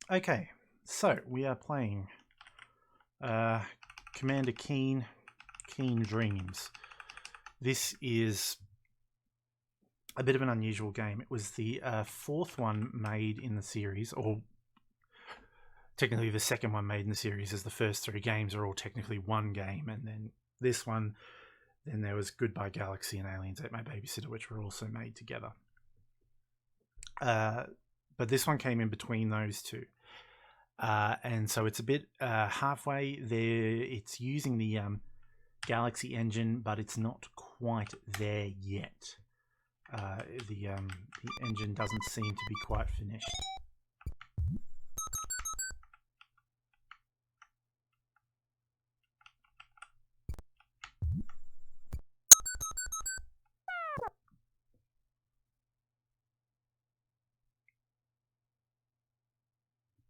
Okay, so we are playing Commander Keen Dreams. This is a bit of an unusual game. It was the fourth one made in the series, or technically the second one made in the series, as the first three games are all technically one game, and then this one, then there was Goodbye Galaxy and Aliens Ate My Babysitter, which were also made together. But this one came in between those two. And so it's a bit halfway there. It's using the Galaxy engine, but it's not quite there yet. The engine doesn't seem to be quite finished.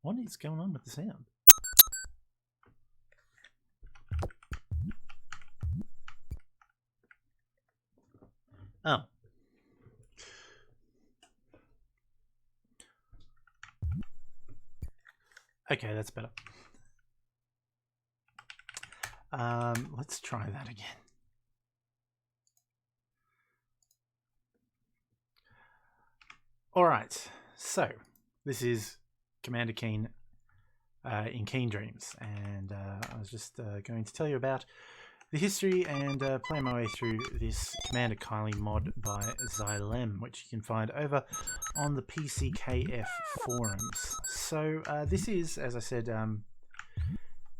What is going on with the sound? Oh. Okay, that's better. Let's try that again. All right, so this is Commander Keen in Keen Dreams, and I was just going to tell you about the history and play my way through this Commander Kylie mod by Zilem, which you can find over on the PCKF forums. So this is, as I said,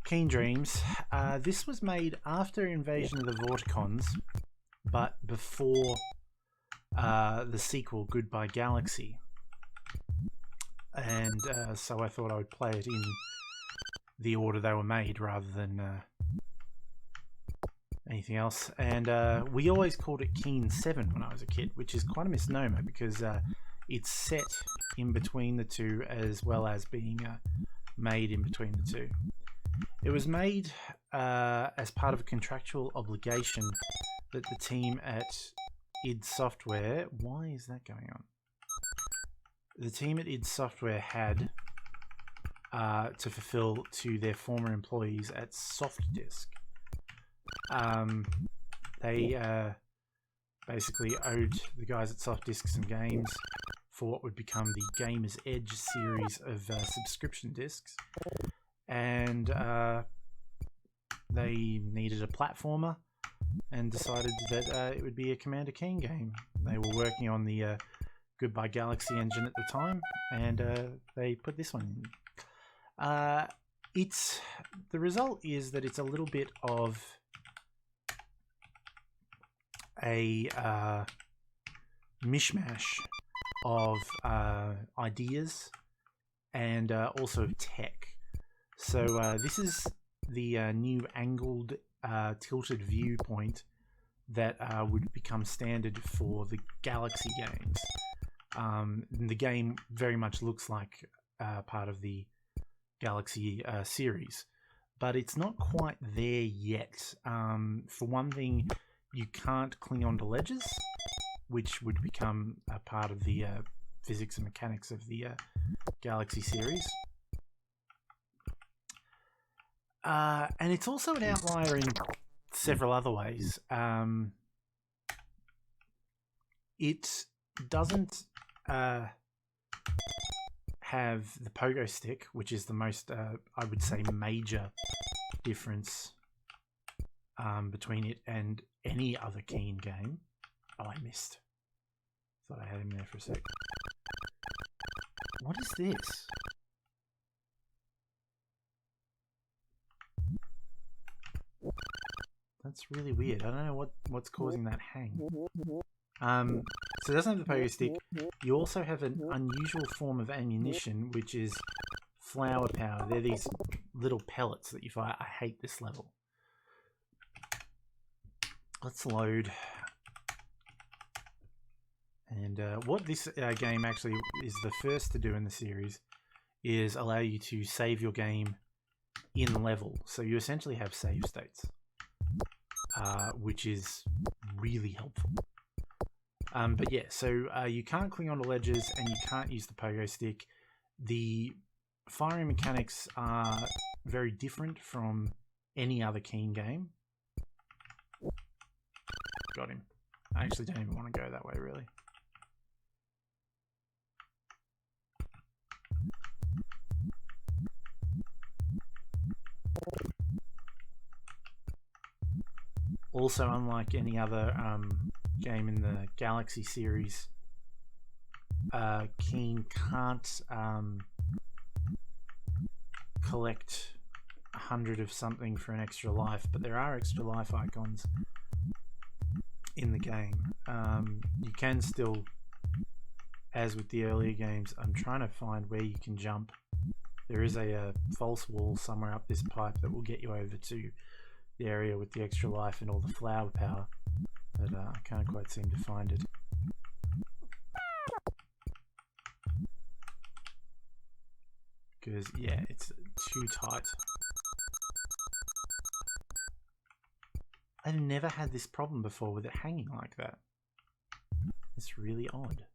Keen Dreams. This was made after Invasion of the Vorticons, but before the sequel, Goodbye Galaxy. And so I thought I would play it in the order they were made rather than anything else. And we always called it Keen 7 when I was a kid, which is quite a misnomer because it's set in between the two as well as being made in between the two. It was made as part of a contractual obligation that the team at id Software... Why is that going on? The team at id Software had to fulfill to their former employees at SoftDisk. They basically owed the guys at SoftDisk some games for what would become the Gamer's Edge series of subscription discs, and they needed a platformer and decided that it would be a Commander Keen game. They were working on the Goodbye Galaxy engine at the time, and they put this one in. The result is that it's a little bit of a mishmash of ideas and also tech. So this is the new angled tilted viewpoint that would become standard for the Galaxy games. The game very much looks like part of the Galaxy series, but it's not quite there yet. For one thing, you can't cling onto ledges, which would become a part of the physics and mechanics of the Galaxy series. And it's also an outlier in several other ways. It doesn't have the pogo stick, which is the most, I would say, major difference between it and any other Keen game. Oh, I missed. Thought I had him there for a sec. What is this? That's really weird. I don't know what's causing that hang. So it doesn't have the pogo stick. You also have an unusual form of ammunition, which is flower power. They're these little pellets that you fire. I hate this level. Let's load. And what this game actually is the first to do in the series is allow you to save your game in level. So you essentially have save states, which is really helpful. But yeah, so you can't cling onto ledges and you can't use the pogo stick. The firing mechanics are very different from any other Keen game. Got him. I actually don't even want to go that way, really. Also, unlike any other game in the Galaxy series, Keen can't collect 100 of something for an extra life, but there are extra life icons in the game. You can still, as with the earlier games, I'm trying to find where you can jump. There is a false wall somewhere up this pipe that will get you over to the area with the extra life and all the flower power, but I can't quite seem to find it. Because, yeah, it's too tight. I've never had this problem before with it hanging like that. It's really odd.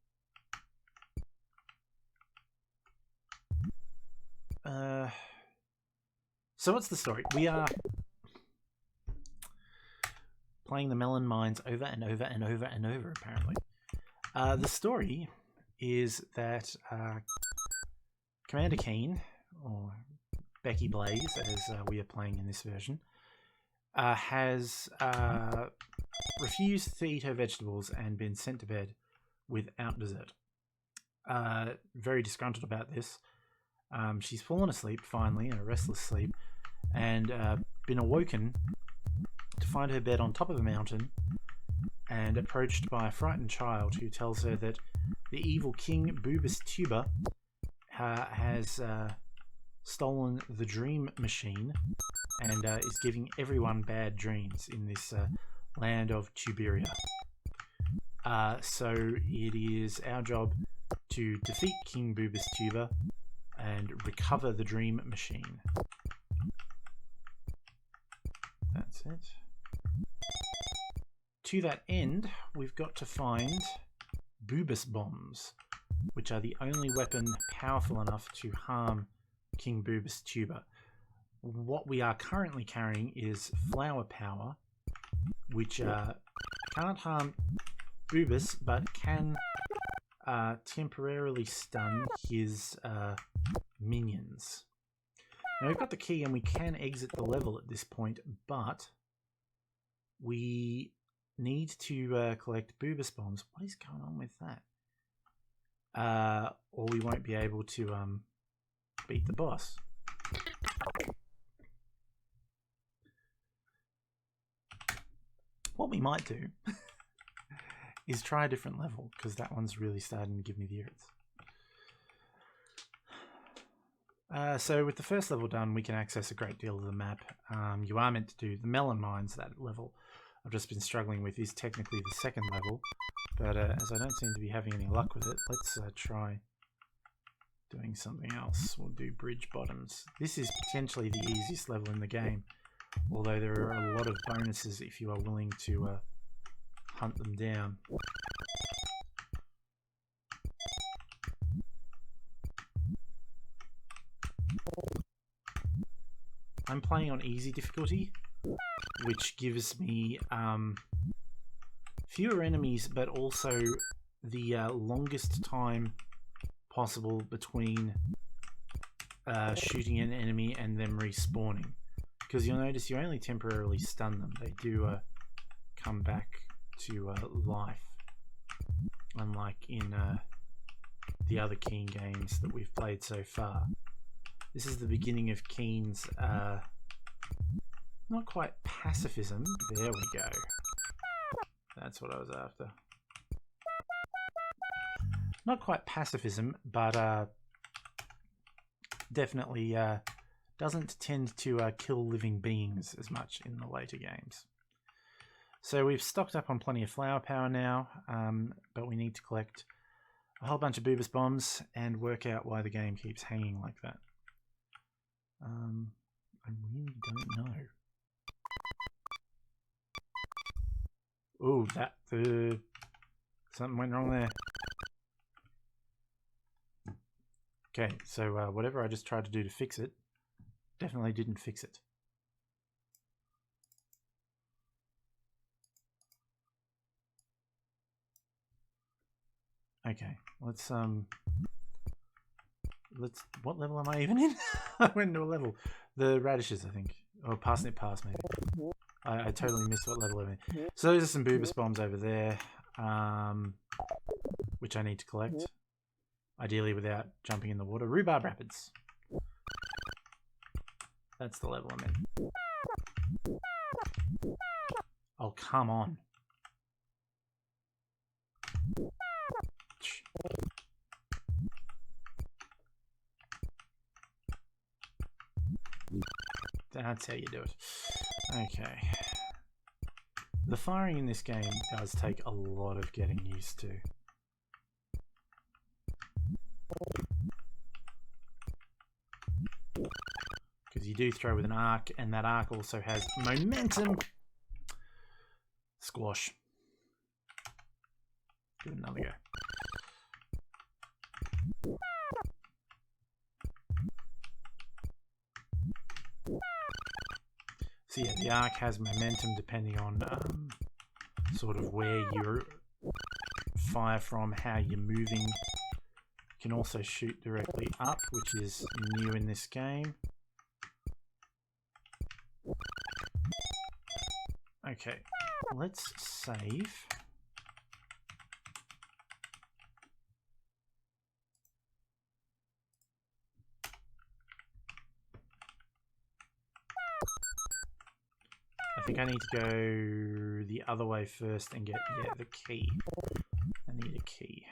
So what's the story? We are playing the melon mines over and over and over and over, apparently. The story is that Commander Keen, or Becky Blaze, as we are playing in this version, has refused to eat her vegetables and been sent to bed without dessert. Very disgruntled about this. She's fallen asleep, finally, in a restless sleep, and been awoken to find her bed on top of a mountain and approached by a frightened child who tells her that the evil King Boobus Tuber has stolen the dream machine and is giving everyone bad dreams in this land of Tuberia. So it is our job to defeat King Boobus Tuber and recover the dream machine. That's it. To that end, we've got to find Boobus bombs, which are the only weapon powerful enough to harm King Boobus Tuber. What we are currently carrying is flower power, which can't harm Boobus, but can temporarily stun his minions. Now we've got the key and we can exit the level at this point, but we need to collect Boobus bombs. What is going on with that? Or we won't be able to beat the boss. What we might do is try a different level, because that one's really starting to give me the irrits. So with the first level done, we can access a great deal of the map. You are meant to do the melon mines. That level I've just been struggling with is technically the second level, but as I don't seem to be having any luck with it, let's try doing something else. We'll do bridge bottoms. This is potentially the easiest level in the game, although there are a lot of bonuses if you are willing to hunt them down. I'm playing on easy difficulty, which gives me fewer enemies, but also the longest time possible between shooting an enemy and them respawning. Because you'll notice you only temporarily stun them. They do come back to life, unlike in the other Keen games that we've played so far. This is the beginning of Keen's not quite pacifism. There we go. That's what I was after. Not quite pacifism, but definitely doesn't tend to kill living beings as much in the later games. So we've stocked up on plenty of flower power now, but we need to collect a whole bunch of Boobus bombs and work out why the game keeps hanging like that. I really don't know. Oh, that something went wrong there. Okay, so whatever I just tried to do to fix it, definitely didn't fix it. Okay, let's what level am I even in? I went into a level. The radishes, I think. Or passing it past, maybe. I totally missed what level I'm in. So those are some boobus bombs over there, which I need to collect. Ideally without jumping in the water. Rhubarb Rapids. That's the level I'm in. Oh, come on. That's how you do it. Okay. The firing in this game does take a lot of getting used to. Because you do throw with an arc, and that arc also has momentum. Squash. Give it another go. So yeah, the arc has momentum depending on sort of where you fire from, how you're moving. You can also shoot directly up, which is new in this game. Okay, let's save. I think I need to go the other way first and get, yeah, the key. I need a key.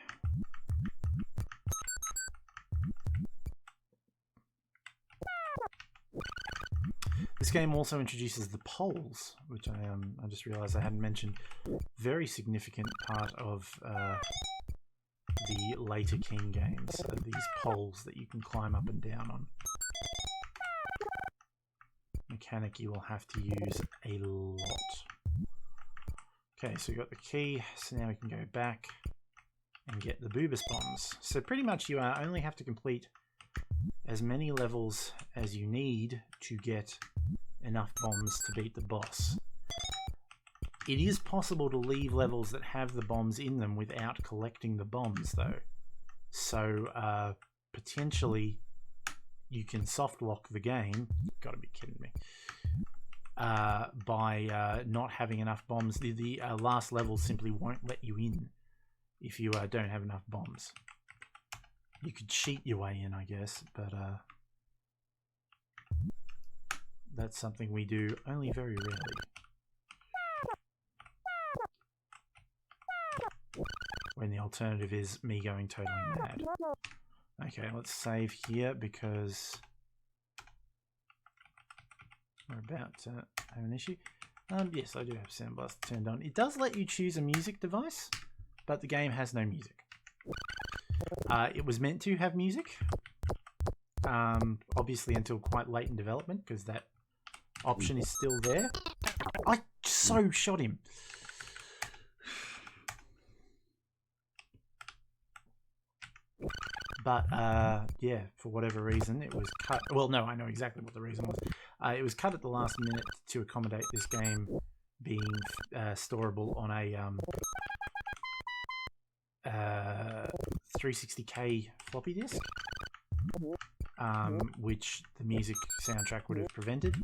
This game also introduces the poles, which I just realized I hadn't mentioned. Very significant part of the later King games. These poles that you can climb up and down on. Mechanic you will have to use a lot. Okay, so we got the key, so now we can go back and get the boobus bombs. So pretty much you only have to complete as many levels as you need to get enough bombs to beat the boss. It is possible to leave levels that have the bombs in them without collecting the bombs though. So potentially you can soft lock the game. You've got to be kidding me. By not having enough bombs. The last level simply won't let you in if you don't have enough bombs. You could cheat your way in, I guess, but that's something we do only very rarely. When the alternative is me going totally mad. Okay, let's save here because we're about to have an issue. Yes, I do have Sound Blast turned on. It does let you choose a music device, but the game has no music. It was meant to have music, obviously until quite late in development, because that option is still there. I so shot him. But yeah, for whatever reason, it was cut. Well, no, I know exactly what the reason was. It was cut at the last minute to accommodate this game being storable on a 360k floppy disk, which the music soundtrack would have prevented.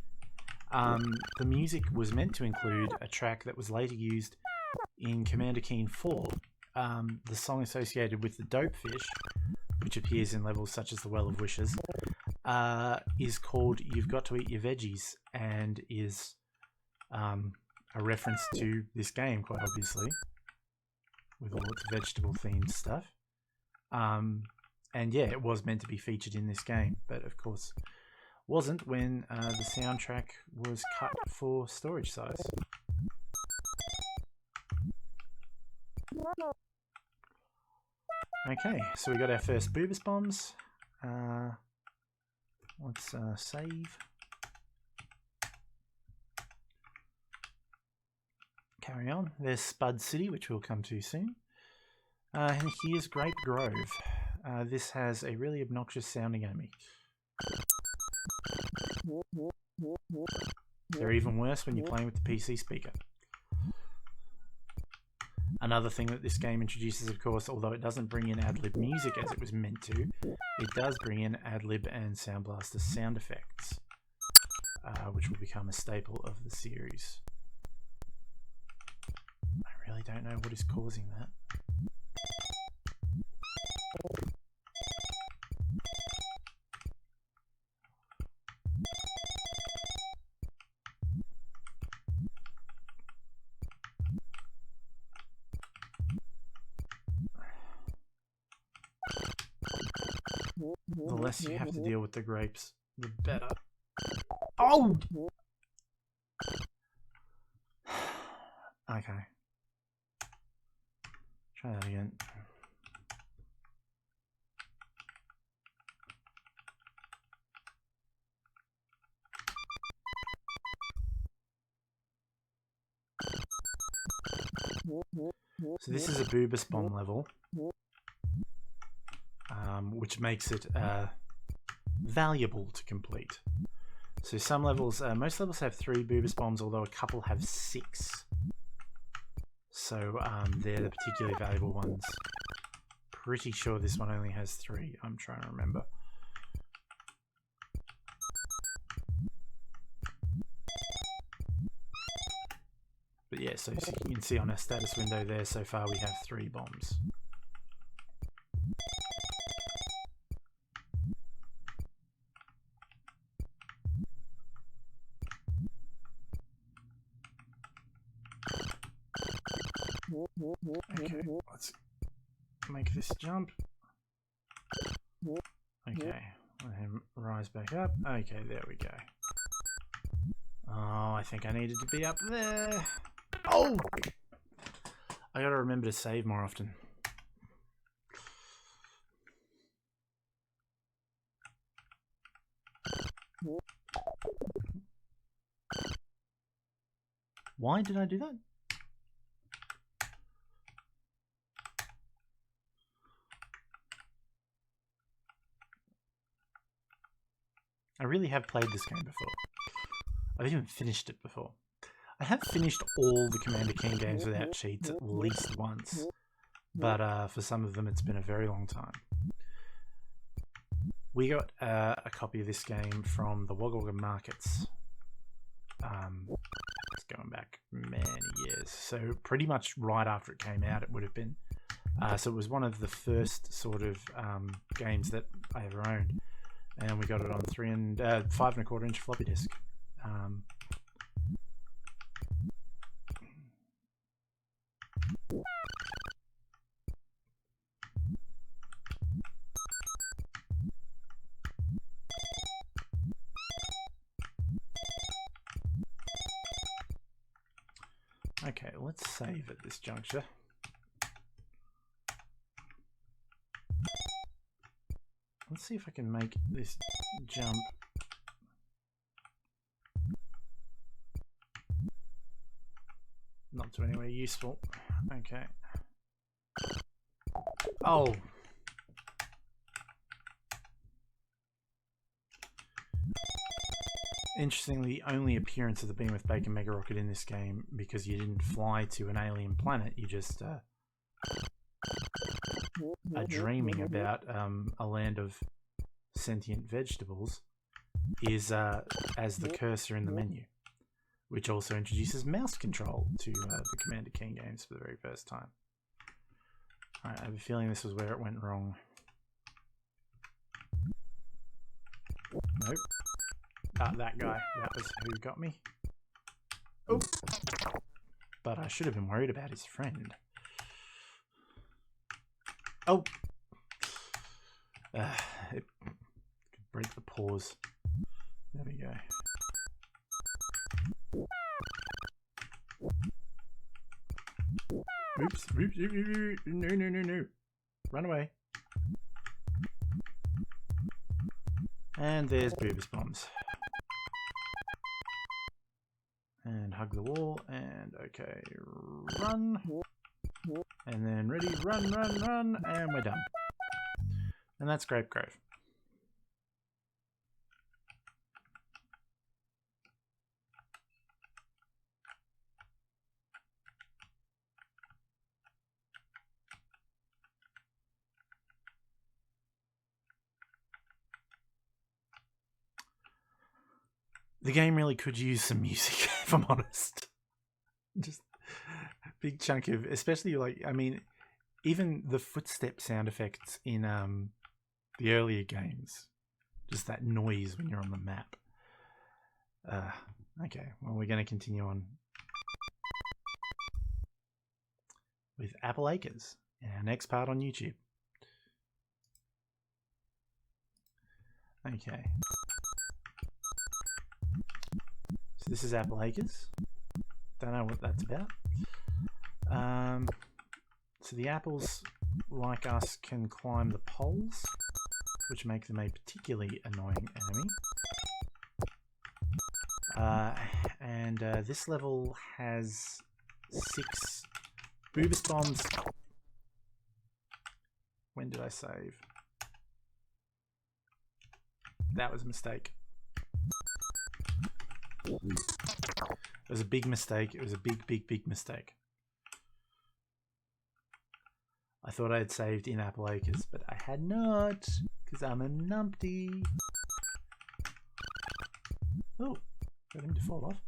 The music was meant to include a track that was later used in Commander Keen 4, the song associated with the Dope Fish, which appears in levels such as the Well of Wishes, is called You've Got to Eat Your Veggies, and is a reference to this game, quite obviously, with all its vegetable-themed stuff. And yeah, it was meant to be featured in this game, but of course wasn't when the soundtrack was cut for storage size. Okay, so we got our first boobus bombs. Let's save. Carry on. There's Spud City, which we'll come to soon. And here's Grape Grove. this has a really obnoxious sounding enemy. They're even worse when you're playing with the PC speaker. Another thing that this game introduces, of course, although it doesn't bring in ad-lib music as it was meant to, it does bring in ad-lib and Sound Blaster sound effects, which will become a staple of the series. I really don't know what is causing that. The less you have to deal with the grapes, the better. Oh! Okay. Try that again. So this is a Boobus bomb level, which makes it valuable to complete. So some levels, most levels have 3 Boobus bombs, although a couple have 6. So they're the particularly valuable ones. Pretty sure this one only has 3. I'm trying to remember. But yeah, so you can see on our status window there, so far we have 3 bombs. Okay, let's make this jump. Okay, let him rise back up. Okay, there we go. Oh, I think I needed to be up there. Oh! I gotta remember to save more often. Why did I do that? I really have played this game before. I've even finished it before. I have finished all the Commander King games without cheats at least once, but for some of them it's been a very long time. We got a copy of this game from the Wagga Wagga markets. It's going back many years, so pretty much right after it came out it would have been. So it was one of the first sort of games that I ever owned. And we got it on 5 1/4 inch floppy disk. Okay, let's save at this juncture. Let's see if I can make this jump. Not to anywhere useful. Okay. Oh! Interestingly, the only appearance of the Behemoth Bacon Mega Rocket in this game, because you didn't fly to an alien planet, you just are dreaming about a land of sentient vegetables, is as the cursor in the menu, which also introduces mouse control to the Commander King games for the very first time. Alright, I have a feeling this was where it went wrong. Nope. That guy. That was who got me. Oh! But I should have been worried about his friend. Oh! It could break the pause. There we go. Oops. No. Run away. And there's Boobus bombs. And hug the wall, and okay, run. And then ready, run, and we're done. And that's Grape Grove. The game really could use some music, if I'm honest. Just a big chunk of, especially like, I mean, even the footstep sound effects in the earlier games, just that noise when you're on the map. Okay, well, we're going to continue on with Apple Acres in our next part on YouTube. Okay. So this is Apple Acres. Don't know what that's about. So the apples, like us, can climb the poles, which make them a particularly annoying enemy. This level has 6 Boobus bombs. When did I save? That was a mistake. It was a big mistake. It was a big mistake. I thought I had saved in Apple Acres, but I had not, because I'm a numpty. Oh, got him to fall off.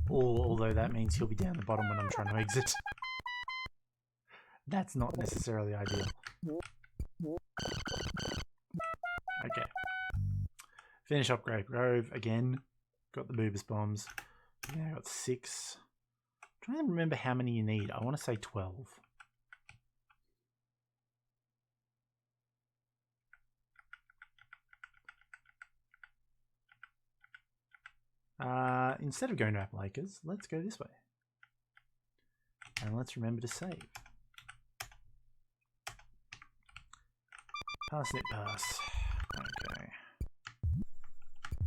Although that means he'll be down the bottom when I'm trying to exit. That's not necessarily ideal. Okay. Finish up Grape Grove again. Got the Boobus bombs. Yeah, I got 6. I'm trying to remember how many you need. I want to say 12. Instead of going to Apple Acres, let's go this way. And let's remember to save. Parsnip Pass. Okay.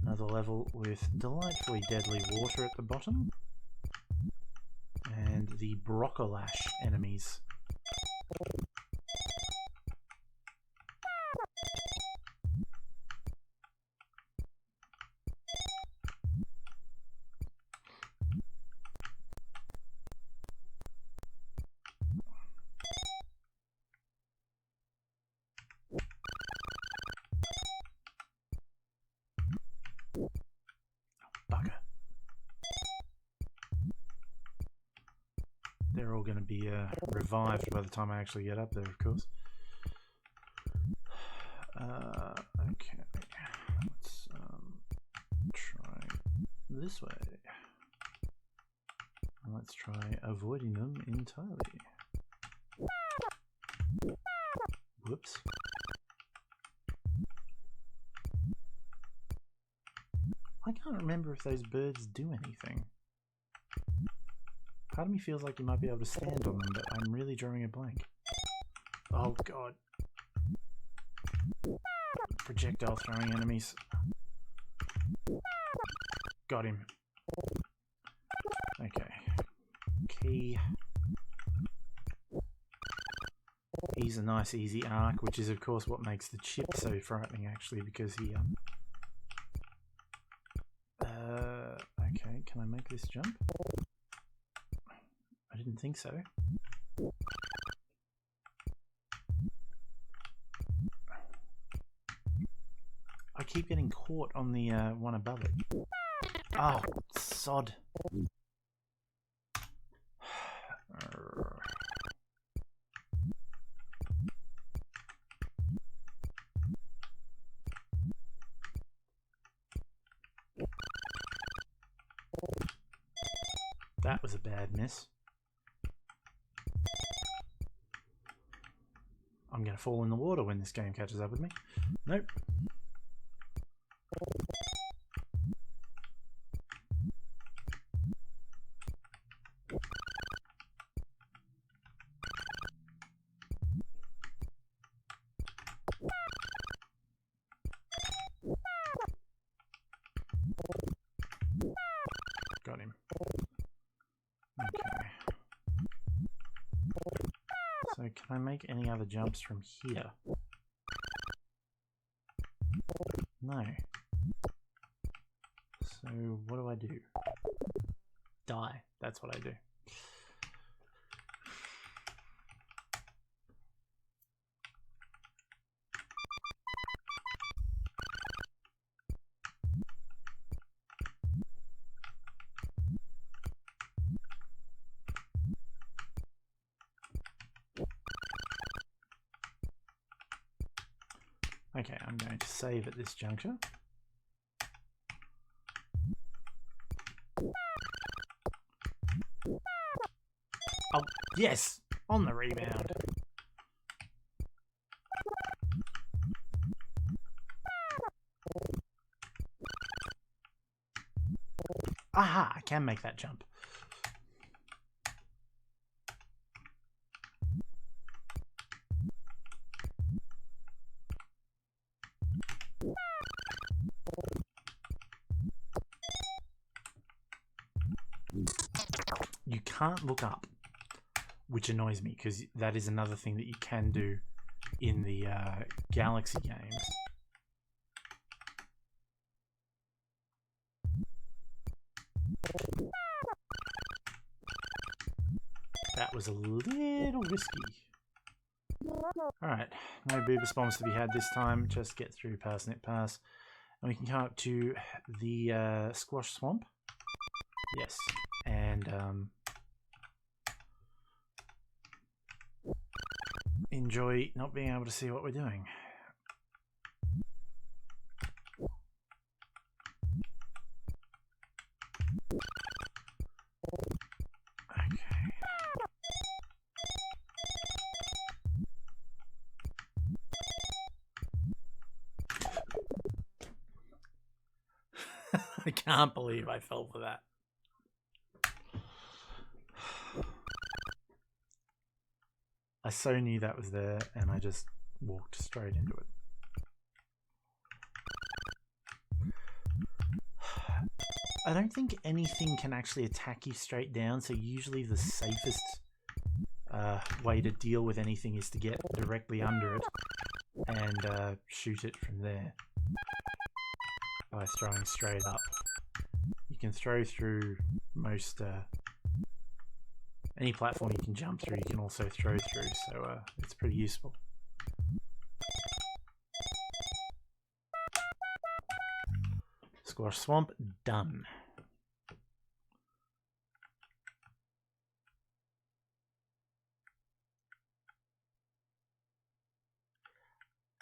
Another level with delightfully deadly water at the bottom. And the Broccolash enemies. They're all going to be revived by the time I actually get up there, of course. Okay, let's try this way. Let's try avoiding them entirely. Whoops. I can't remember if those birds do anything. Part of me feels like you might be able to stand on them, but I'm really drawing a blank. Oh god. Projectile throwing enemies. Got him. Okay. Key. He's a nice easy arc, which is of course what makes the chip so frightening actually, because he okay, can I make this jump? I didn't think so. I keep getting caught on the one above it. Oh, sod. That was a bad miss. I'm going to fall in the water when this game catches up with me. Nope. Got him. Okay. So can I make any other jumps from here? No. So what do I do? Die. That's what I do. Okay, I'm going to save at this juncture. Oh, yes! On the rebound. Aha! I can make that jump. You can't look up, which annoys me because that is another thing that you can do in the Galaxy games. That was a little risky. Alright, no Boobus bombs to be had this time. Just get through Parsnip Pass. And we can come up to the Squash Swamp. Yes. And enjoy not being able to see what we're doing. I can't believe I fell for that. I so knew that was there and I just walked straight into it. I don't think anything can actually attack you straight down, so usually the safest way to deal with anything is to get directly under it and shoot it from there by throwing straight up. You can throw through most any platform you can jump through, you can also throw through, so it's pretty useful. Squash Swamp, done.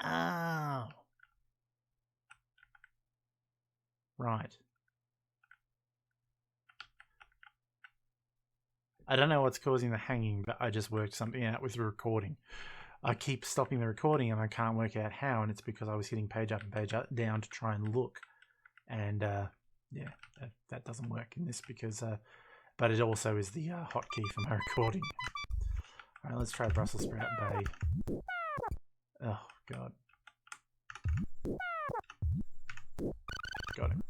Oh. Right. I don't know what's causing the hanging, but I just worked something out with the recording. I keep stopping the recording and I can't work out how, and it's because I was hitting page up and page up, down to try and look. And yeah, that doesn't work in this because, but it also is the hotkey for my recording. Alright, let's try Brussels Sprout Bay. Oh, God. Got him.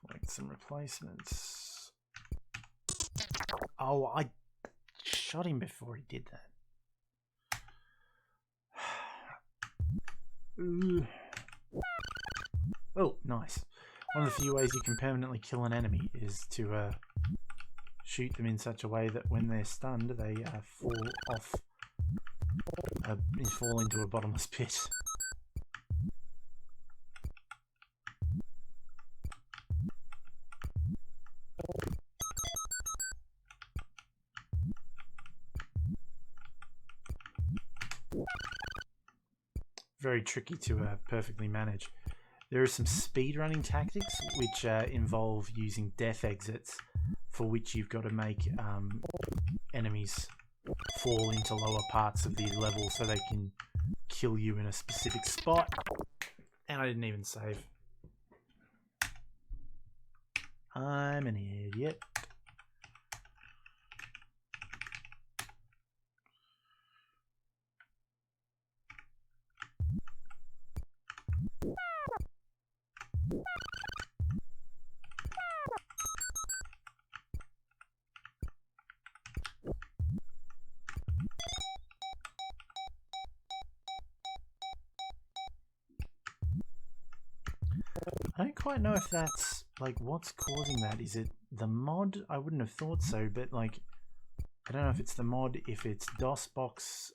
Collect some replacements. Oh, I shot him before he did that. Ooh. Oh, nice. One of the few ways you can permanently kill an enemy is to shoot them in such a way that when they're stunned, they fall off, fall into a bottomless pit. Very tricky to perfectly manage. There are some speedrunning tactics which involve using death exits, for which you've got to make enemies fall into lower parts of the level so they can kill you in a specific spot. And I didn't even save. I'm an idiot. quite know if that's like what's causing that. Is it the mod? I wouldn't have thought so, but like I don't know if it's the mod, if it's DOSBox,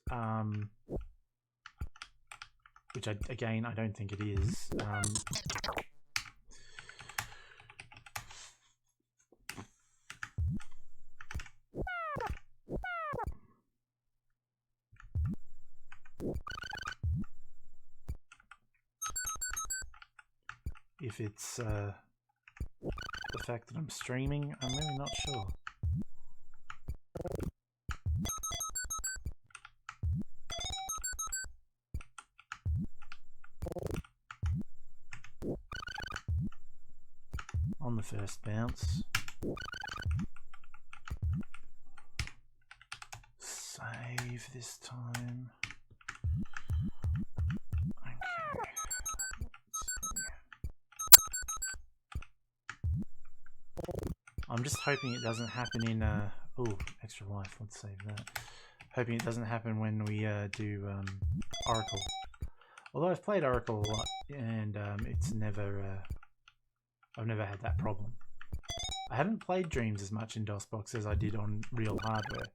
which again I don't think it is. If it's the fact that I'm streaming, I'm really not sure. On the first bounce. Save this time. Okay. I'm just hoping it doesn't happen in oh, extra life, let's save that. Hoping it doesn't happen when we do Oracle. Although I've played Oracle a lot and it's never I've never had that problem. I haven't played Dreams as much in DOSBox as I did on real hardware.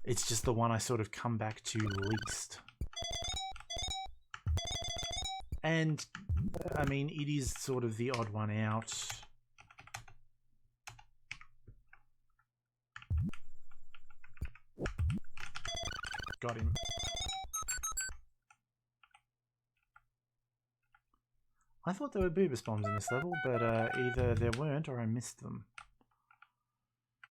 It's just the one I sort of come back to least. And I mean, it is sort of the odd one out. Got him. I thought there were Boobus bombs in this level, but either there weren't or I missed them.